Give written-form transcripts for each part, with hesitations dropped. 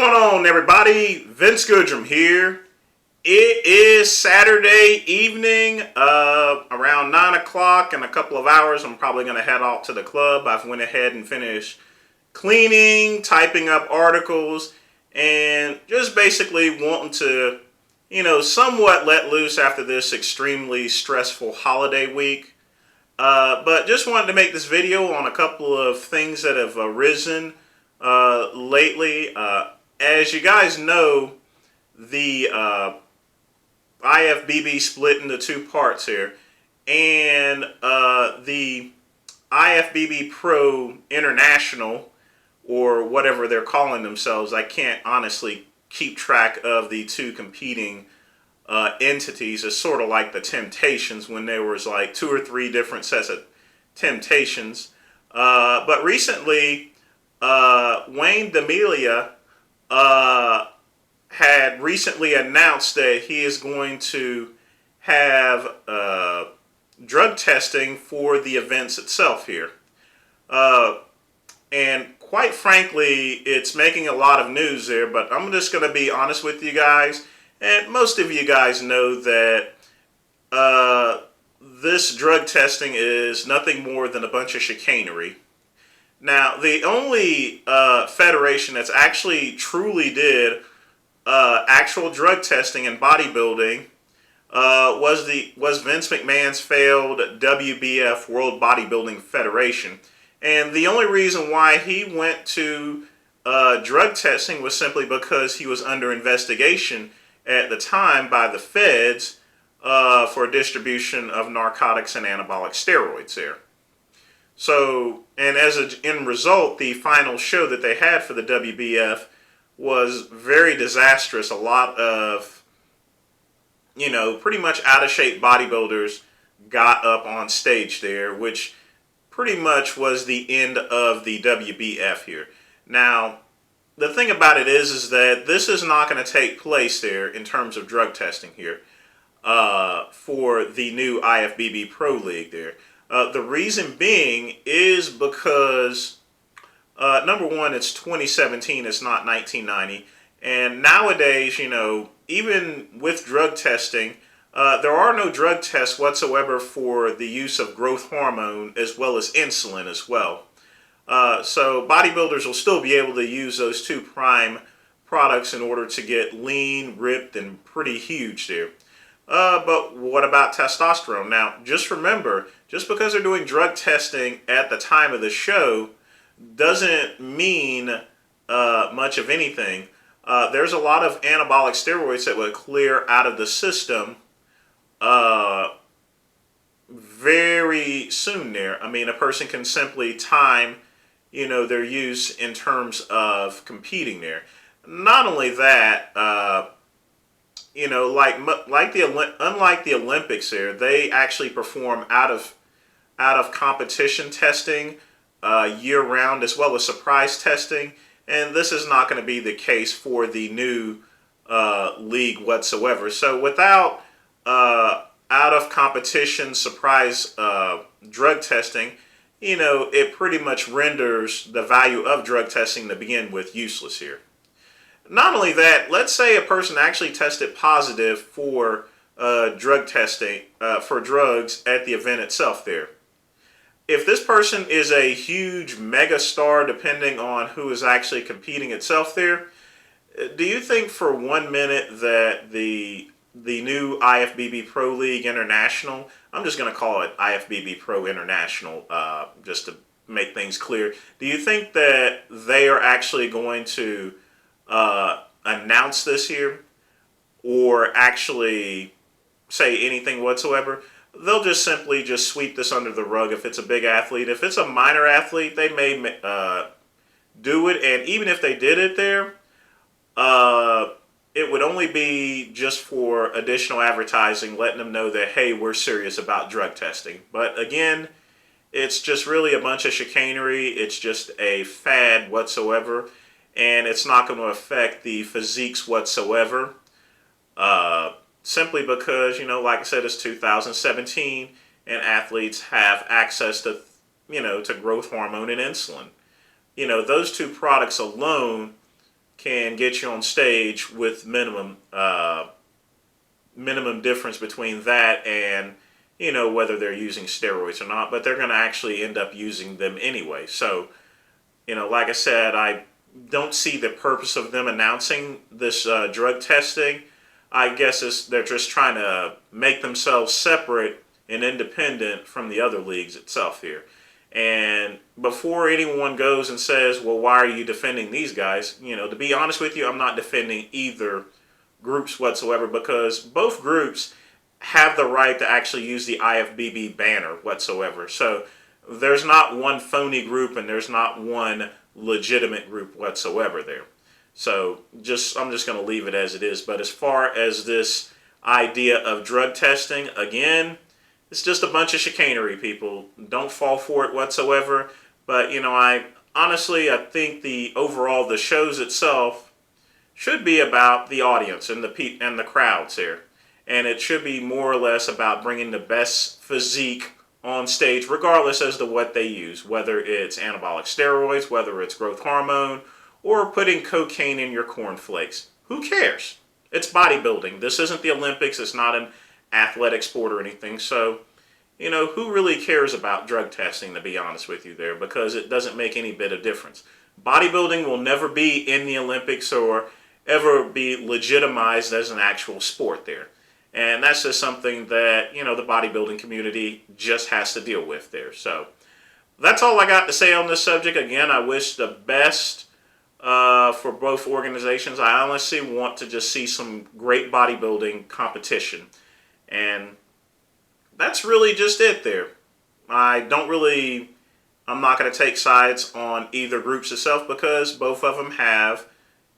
going on, everybody? Vince Goodrum here. It is Saturday evening, around 9 o'clock. In a couple of hours, I'm probably going to head out to the club. I've went ahead and finished cleaning, typing up articles, and just basically wanting to, somewhat let loose after this extremely stressful holiday week. But just wanted to make this video on a couple of things that have arisen lately. As you guys know, the IFBB split into two parts here, and the IFBB Pro International, or whatever they're calling themselves, I can't honestly keep track of the two competing entities. It's sort of like the Temptations, when there was like 2 or 3 different sets of Temptations. But recently, Wayne D'Amelia had recently announced that he is going to have drug testing for the events itself here. And quite frankly, it's making a lot of news there, but I'm just going to be honest with you guys. And most of you guys know that this drug testing is nothing more than a bunch of chicanery. Now, the only federation that's actually truly did actual drug testing in bodybuilding was Vince McMahon's failed WBF, World Bodybuilding Federation. And the only reason why he went to drug testing was simply because he was under investigation at the time by the feds for distribution of narcotics and anabolic steroids there. So, and as an end result, the final show that they had for the WBF was very disastrous. A lot of, pretty much out of shape bodybuilders got up on stage there, which pretty much was the end of the WBF here. Now, the thing about it is that this is not going to take place there in terms of drug testing here for the new IFBB Pro League there. The reason being is because, number one, it's 2017, it's not 1990. And nowadays, even with drug testing, there are no drug tests whatsoever for the use of growth hormone as well as insulin as well. So bodybuilders will still be able to use those two prime products in order to get lean, ripped, and pretty huge there. But what about testosterone? Now, just remember, just because they're doing drug testing at the time of the show doesn't mean much of anything. There's a lot of anabolic steroids that would clear out of the system very soon there. I mean, a person can simply time, their use in terms of competing there. Not only that, unlike the Olympics there, they actually perform out of competition testing year round, as well as surprise testing, and this is not going to be the case for the new league whatsoever. So without out of competition surprise drug testing, it pretty much renders the value of drug testing to begin with useless here. Not only that, let's say a person actually tested positive for drug testing, for drugs at the event itself there. If this person is a huge mega star, depending on who is actually competing itself there, do you think for 1 minute that the new IFBB Pro League International, I'm just going to call it IFBB Pro International just to make things clear, do you think that they are actually going to announce this here or actually say anything whatsoever? They'll just simply just sweep this under the rug if it's a big athlete. If it's a minor athlete, they may do it, and even if they did it there, it would only be just for additional advertising, letting them know that, hey, we're serious about drug testing. But again, it's just really a bunch of chicanery. It's just a fad whatsoever, and it's not going to affect the physiques whatsoever. Simply because, like I said, it's 2017, and athletes have access to, to growth hormone and insulin. Those two products alone can get you on stage with minimum difference between that and, you know, whether they're using steroids or not, but they're going to actually end up using them anyway. So, you know, like I said, I don't see the purpose of them announcing this drug testing. I guess they're just trying to make themselves separate and independent from the other leagues itself here. And before anyone goes and says, well, why are you defending these guys? You know, to be honest with you, I'm not defending either groups whatsoever, because both groups have the right to actually use the IFBB banner whatsoever. So there's not one phony group and there's not one legitimate group whatsoever there. So I'm just going to leave it as it is. But as far as this idea of drug testing, again, it's just a bunch of chicanery, people. Don't fall for it whatsoever. But, you know, I think the shows itself should be about the audience and the crowds here. And it should be more or less about bringing the best physique on stage, regardless as to what they use, whether it's anabolic steroids, whether it's growth hormone, or putting cocaine in your cornflakes. Who cares? It's bodybuilding. This isn't the Olympics. It's not an athletic sport or anything. So, you know, who really cares about drug testing, to be honest with you there, because it doesn't make any bit of difference. Bodybuilding will never be in the Olympics or ever be legitimized as an actual sport there. And that's just something that, you know, the bodybuilding community just has to deal with there. So that's all I got to say on this subject. Again, I wish the best for both organizations. I honestly want to just see some great bodybuilding competition. And that's really just it there. I'm not going to take sides on either groups itself, because both of them have,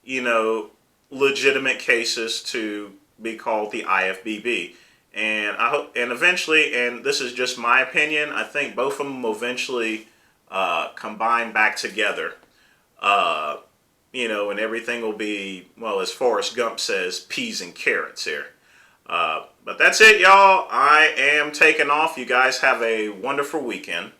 you know, legitimate cases to be called the IFBB. And I hope, and eventually, and this is just my opinion, I think both of them will eventually combine back together. You know, and everything will be, well, as Forrest Gump says, peas and carrots here. But that's it, y'all. I am taking off. You guys have a wonderful weekend.